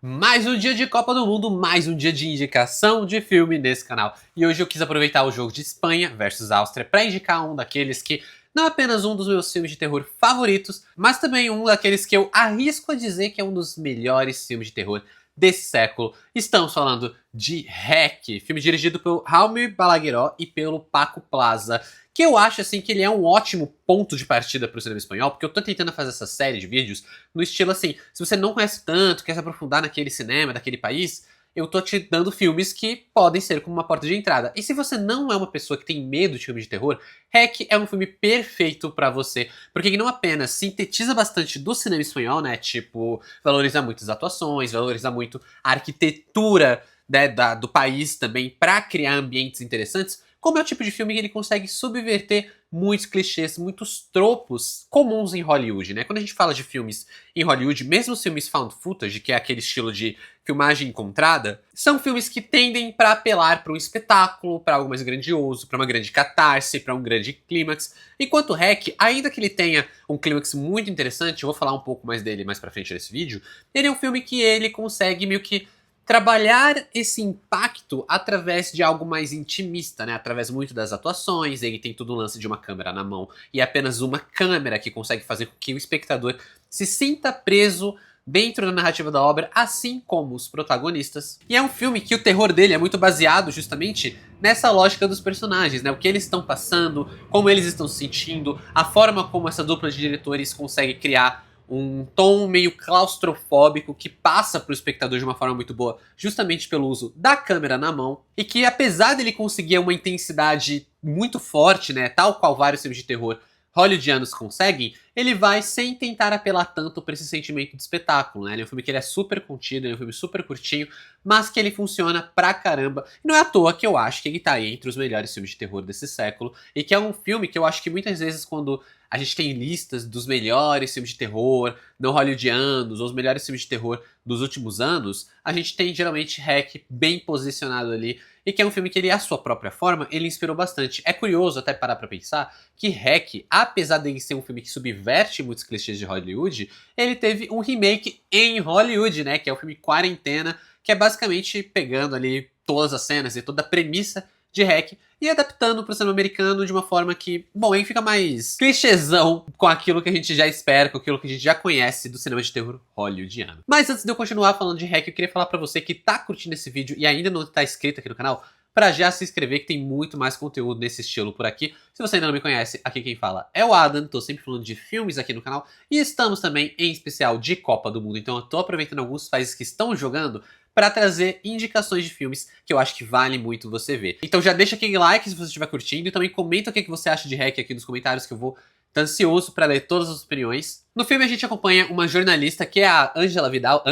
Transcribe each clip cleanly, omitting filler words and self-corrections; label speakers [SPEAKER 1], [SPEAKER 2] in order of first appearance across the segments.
[SPEAKER 1] Mais um dia de Copa do Mundo, mais um dia de indicação de filme nesse canal. E hoje eu quis aproveitar o jogo de Espanha versus Áustria para indicar um daqueles que não é apenas um dos meus filmes de terror favoritos, mas também um daqueles que eu arrisco a dizer que é um dos melhores filmes de terror desse século. Estamos falando de REC, filme dirigido pelo Jaume Balagueró e pelo Paco Plaza, que eu acho assim que ele é um ótimo ponto de partida para o cinema espanhol, porque eu tô tentando fazer essa série de vídeos no estilo assim, se você não conhece tanto, quer se aprofundar naquele cinema, daquele país, eu tô te dando filmes que podem ser como uma porta de entrada. E se você não é uma pessoa que tem medo de filme de terror, REC é um filme perfeito pra você, porque ele não apenas sintetiza bastante do cinema espanhol, né, tipo, valoriza muito as atuações, valoriza muito a arquitetura, né, do país também pra criar ambientes interessantes, como é o tipo de filme que ele consegue subverter muitos clichês, muitos tropos comuns em Hollywood, né? Quando a gente fala de filmes em Hollywood, mesmo os filmes found footage, que é aquele estilo de filmagem encontrada, são filmes que tendem para apelar para um espetáculo, para algo mais grandioso, para uma grande catarse, para um grande clímax. Enquanto o REC, ainda que ele tenha um clímax muito interessante, eu vou falar um pouco mais dele mais para frente nesse vídeo, ele é um filme que ele consegue meio que trabalhar esse impacto através de algo mais intimista, né? Através muito das atuações, ele tem todo o lance de uma câmera na mão e é apenas uma câmera que consegue fazer com que o espectador se sinta preso dentro da narrativa da obra, assim como os protagonistas. E é um filme que o terror dele é muito baseado justamente nessa lógica dos personagens, né? O que eles estão passando, como eles estão se sentindo, a forma como essa dupla de diretores consegue criar um tom meio claustrofóbico que passa pro espectador de uma forma muito boa, justamente pelo uso da câmera na mão, e que apesar dele conseguir uma intensidade muito forte, né, tal qual vários filmes de terror hollywoodianos conseguem, ele vai sem tentar apelar tanto para esse sentimento de espetáculo, né? Ele é um filme que ele é super contido, ele é um filme super curtinho, mas que ele funciona pra caramba. E não é à toa que eu acho que ele tá aí entre os melhores filmes de terror desse século, e que é um filme que eu acho que muitas vezes quando a gente tem listas dos melhores filmes de terror não hollywoodianos, ou os melhores filmes de terror dos últimos anos, a gente tem geralmente REC bem posicionado ali, e que é um filme que ele, à sua própria forma, ele inspirou bastante. É curioso até parar pra pensar que REC, apesar dele ser um filme que subverte muitos clichês de Hollywood, ele teve um remake em Hollywood, né, que é o filme Quarentena, que é basicamente pegando ali todas as cenas e toda a premissa de REC e adaptando para o cinema americano de uma forma que, bom, aí fica mais clichêzão com aquilo que a gente já espera, com aquilo que a gente já conhece do cinema de terror hollywoodiano. Mas antes de eu continuar falando de REC, eu queria falar para você que tá curtindo esse vídeo e ainda não tá inscrito aqui no canal, para já se inscrever que tem muito mais conteúdo nesse estilo por aqui. Se você ainda não me conhece, aqui quem fala é o Adam, tô sempre falando de filmes aqui no canal e estamos também em especial de Copa do Mundo, então eu tô aproveitando alguns países que estão jogando para trazer indicações de filmes que eu acho que vale muito você ver. Então já deixa aquele like se você estiver curtindo e também comenta o que você acha de REC aqui nos comentários que eu vou estar ansioso para ler todas as opiniões. No filme a gente acompanha uma jornalista que é a Angela Vidal,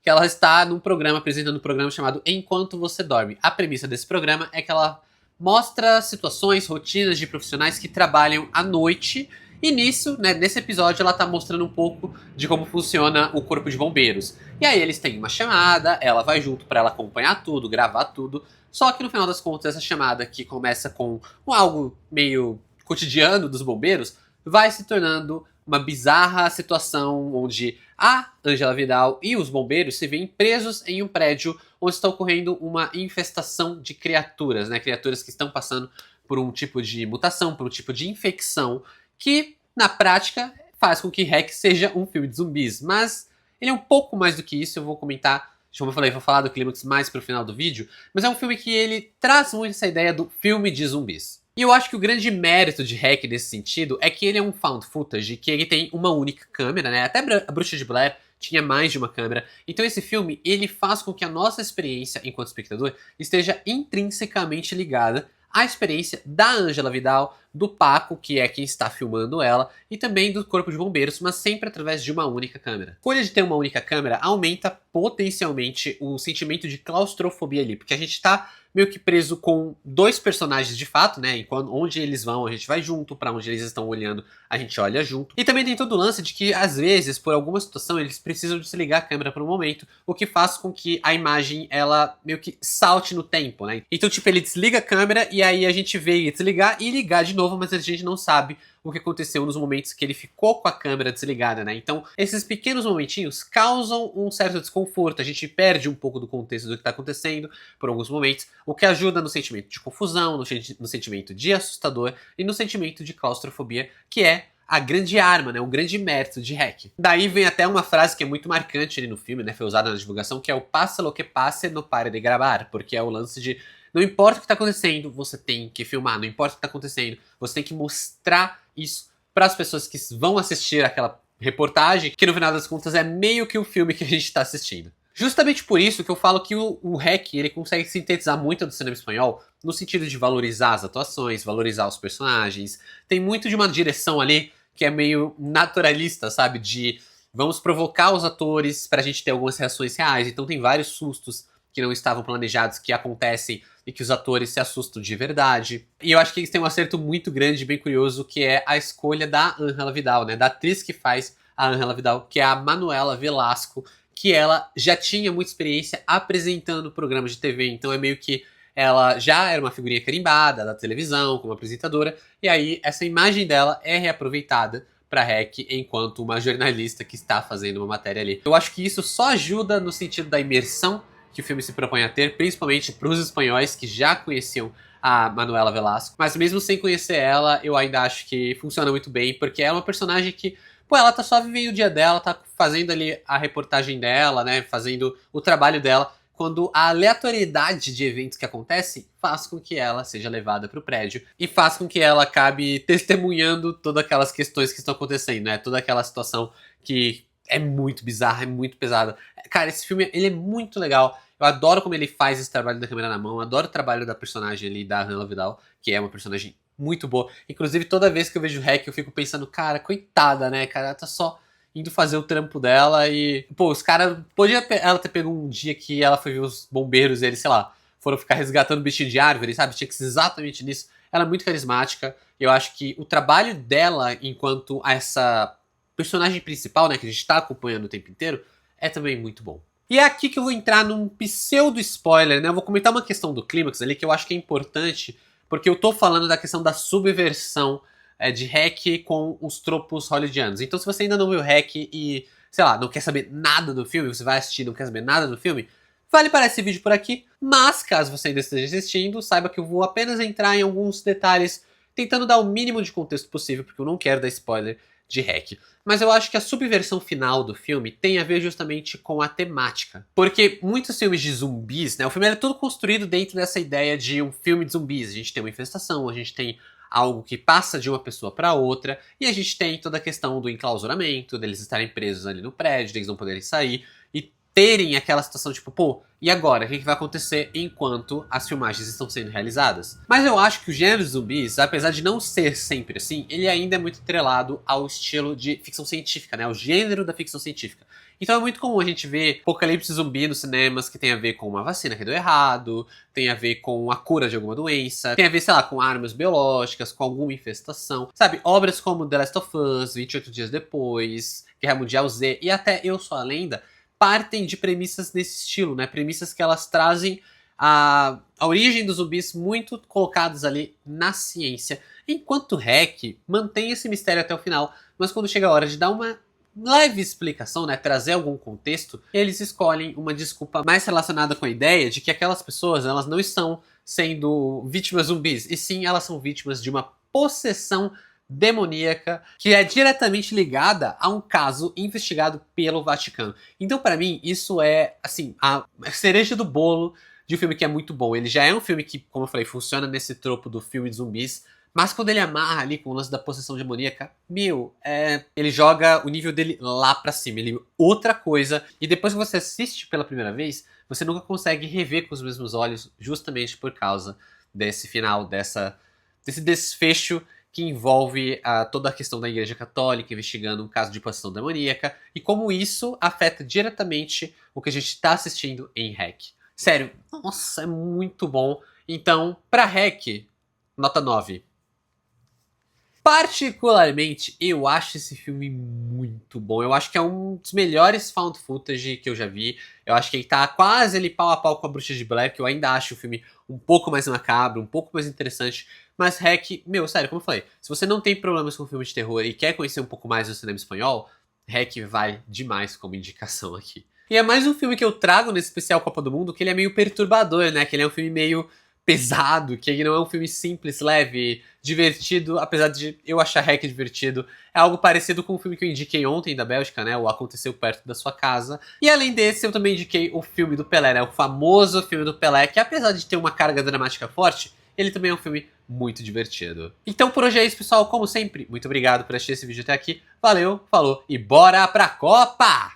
[SPEAKER 1] que ela está num programa, apresentando um programa chamado Enquanto Você Dorme. A premissa desse programa é que ela mostra situações, rotinas de profissionais que trabalham à noite. E nisso, né, nesse episódio, ela tá mostrando um pouco de como funciona o corpo de bombeiros. E aí eles têm uma chamada, ela vai junto para ela acompanhar tudo, gravar tudo. Só que no final das contas, essa chamada que começa com algo meio cotidiano dos bombeiros, vai se tornando uma bizarra situação onde a Angela Vidal e os bombeiros se veem presos em um prédio onde está ocorrendo uma infestação de criaturas, né? Criaturas que estão passando por um tipo de mutação, por um tipo de infecção, que na prática faz com que REC seja um filme de zumbis. Mas ele é um pouco mais do que isso, eu vou comentar, como eu falei, vou falar do clímax mais pro final do vídeo, mas é um filme que ele traz muito essa ideia do filme de zumbis. E eu acho que o grande mérito de REC nesse sentido é que ele é um found footage, que ele tem uma única câmera, né? Até a Bruxa de Blair tinha mais de uma câmera. Então esse filme, ele faz com que a nossa experiência enquanto espectador esteja intrinsecamente ligada à experiência da Angela Vidal, do Paco, que é quem está filmando ela, e também do Corpo de Bombeiros, mas sempre através de uma única câmera. A escolha de ter uma única câmera aumenta potencialmente o sentimento de claustrofobia ali, porque a gente está meio que preso com dois personagens de fato, né? Enquanto onde eles vão, a gente vai junto, para onde eles estão olhando, a gente olha junto. E também tem todo o lance de que, às vezes, por alguma situação, eles precisam desligar a câmera por um momento, o que faz com que a imagem, ela meio que salte no tempo, né? Então, tipo, ele desliga a câmera e aí a gente vê ele desligar e ligar de novo novo, mas a gente não sabe o que aconteceu nos momentos que ele ficou com a câmera desligada, né? Então, esses pequenos momentinhos causam um certo desconforto, a gente perde um pouco do contexto do que tá acontecendo por alguns momentos, o que ajuda no sentimento de confusão, no sentimento de assustador e no sentimento de claustrofobia, que é a grande arma, né, o grande mérito de REC. Daí vem até uma frase que é muito marcante ali no filme, né, foi usada na divulgação, que é o passa lo que passe, no pare de gravar, porque é o lance de não importa o que está acontecendo, você tem que filmar, não importa o que está acontecendo, você tem que mostrar isso para as pessoas que vão assistir aquela reportagem, que no final das contas é meio que o filme que a gente está assistindo. Justamente por isso que eu falo que o REC ele consegue sintetizar muito do cinema espanhol no sentido de valorizar as atuações, valorizar os personagens. Tem muito de uma direção ali que é meio naturalista, sabe? De vamos provocar os atores pra gente ter algumas reações reais. Então tem vários sustos que não estavam planejados, que acontecem e que os atores se assustam de verdade. E eu acho que eles têm um acerto muito grande, bem curioso, que é a escolha da Ángela Vidal, né? Da atriz que faz a Ángela Vidal, que é a Manuela Velasco, que ela já tinha muita experiência apresentando programas de TV, então é meio que ela já era uma figurinha carimbada da televisão, como apresentadora, e aí essa imagem dela é reaproveitada para REC enquanto uma jornalista que está fazendo uma matéria ali. Eu acho que isso só ajuda no sentido da imersão que o filme se propõe a ter, principalmente para os espanhóis que já conheciam a Manuela Velasco, mas mesmo sem conhecer ela, eu ainda acho que funciona muito bem, porque é uma personagem que pô, ela tá só vivendo o dia dela, tá fazendo ali a reportagem dela, né, fazendo o trabalho dela, quando a aleatoriedade de eventos que acontecem faz com que ela seja levada pro prédio e faz com que ela acabe testemunhando todas aquelas questões que estão acontecendo, né, toda aquela situação que é muito bizarra, é muito pesada. Cara, esse filme, ele é muito legal. Eu adoro como ele faz esse trabalho da câmera na mão, adoro o trabalho da personagem ali, da Hannah Vidal, que é uma personagem muito boa. Inclusive, toda vez que eu vejo o REC, eu fico pensando, cara, coitada, né, cara, ela tá só indo fazer o trampo dela e... Pô, os caras... Podia ela ter pego um dia que ela foi ver os bombeiros e eles, sei lá, foram ficar resgatando bichinho de árvore, sabe? Tinha que ser exatamente nisso. Ela é muito carismática. Eu acho que o trabalho dela enquanto essa personagem principal, né, que a gente tá acompanhando o tempo inteiro, é também muito bom. E é aqui que eu vou entrar num pseudo spoiler, né? Eu vou comentar uma questão do clímax ali que eu acho que é importante, porque eu tô falando da questão da subversão de REC com os tropos hollywoodianos. Então se você ainda não viu REC e, sei lá, não quer saber nada do filme, você vai assistir e não quer saber nada do filme, vale parar esse vídeo por aqui, mas caso você ainda esteja assistindo, saiba que eu vou apenas entrar em alguns detalhes, tentando dar o mínimo de contexto possível, porque eu não quero dar spoiler de REC. Mas eu acho que a subversão final do filme tem a ver justamente com a temática. Porque muitos filmes de zumbis, né, o filme é todo construído dentro dessa ideia de um filme de zumbis. A gente tem uma infestação, a gente tem algo que passa de uma pessoa para outra, e a gente tem toda a questão do enclausuramento, deles estarem presos ali no prédio, deles não poderem sair, e terem aquela situação tipo, pô, e agora? O que vai acontecer enquanto as filmagens estão sendo realizadas? Mas eu acho que o gênero de zumbis, apesar de não ser sempre assim, ele ainda é muito atrelado ao estilo de ficção científica, né? O gênero da ficção científica. Então é muito comum a gente ver apocalipse zumbi nos cinemas que tem a ver com uma vacina que deu errado, tem a ver com a cura de alguma doença, tem a ver, sei lá, com armas biológicas, com alguma infestação. Sabe, obras como The Last of Us, 28 Dias Depois, Guerra Mundial Z e até Eu Sou a Lenda partem de premissas nesse estilo, né? Premissas que elas trazem a origem dos zumbis muito colocadas ali na ciência. Enquanto REC mantém esse mistério até o final, mas quando chega a hora de dar uma leve explicação, né, trazer algum contexto, eles escolhem uma desculpa mais relacionada com a ideia de que aquelas pessoas, elas não estão sendo vítimas zumbis, e sim elas são vítimas de uma possessão demoníaca que é diretamente ligada a um caso investigado pelo Vaticano. Então, para mim, isso é, assim, a cereja do bolo de um filme que é muito bom. Ele já é um filme que, como eu falei, funciona nesse tropo do filme de zumbis, mas quando ele amarra ali com o lance da possessão demoníaca, ele joga o nível dele lá pra cima, ele outra coisa, e depois que você assiste pela primeira vez, você nunca consegue rever com os mesmos olhos, justamente por causa desse final, desse desfecho que envolve toda a questão da Igreja Católica investigando um caso de possessão demoníaca e como isso afeta diretamente o que a gente está assistindo em REC. Sério, nossa, é muito bom. Então, pra REC, nota 9. Particularmente, eu acho esse filme muito bom. Eu acho que é um dos melhores found footage que eu já vi. Eu acho que ele tá quase ali pau a pau com a Bruxa de Blair, que eu ainda acho o filme um pouco mais macabro, um pouco mais interessante. Mas REC, meu, sério, como eu falei, se você não tem problemas com filme de terror e quer conhecer um pouco mais do cinema espanhol, REC vai demais como indicação aqui. E é mais um filme que eu trago nesse especial Copa do Mundo, que ele é meio perturbador, né? Que ele é um filme meio pesado, que ele não é um filme simples, leve, divertido, apesar de eu achar REC divertido. É algo parecido com o filme que eu indiquei ontem da Bélgica, né? O Aconteceu Perto da Sua Casa. E além desse, eu também indiquei o filme do Pelé, né? O famoso filme do Pelé, que apesar de ter uma carga dramática forte, ele também é um filme muito divertido. Então por hoje é isso, pessoal. Como sempre, muito obrigado por assistir esse vídeo até aqui. Valeu, falou e bora pra Copa!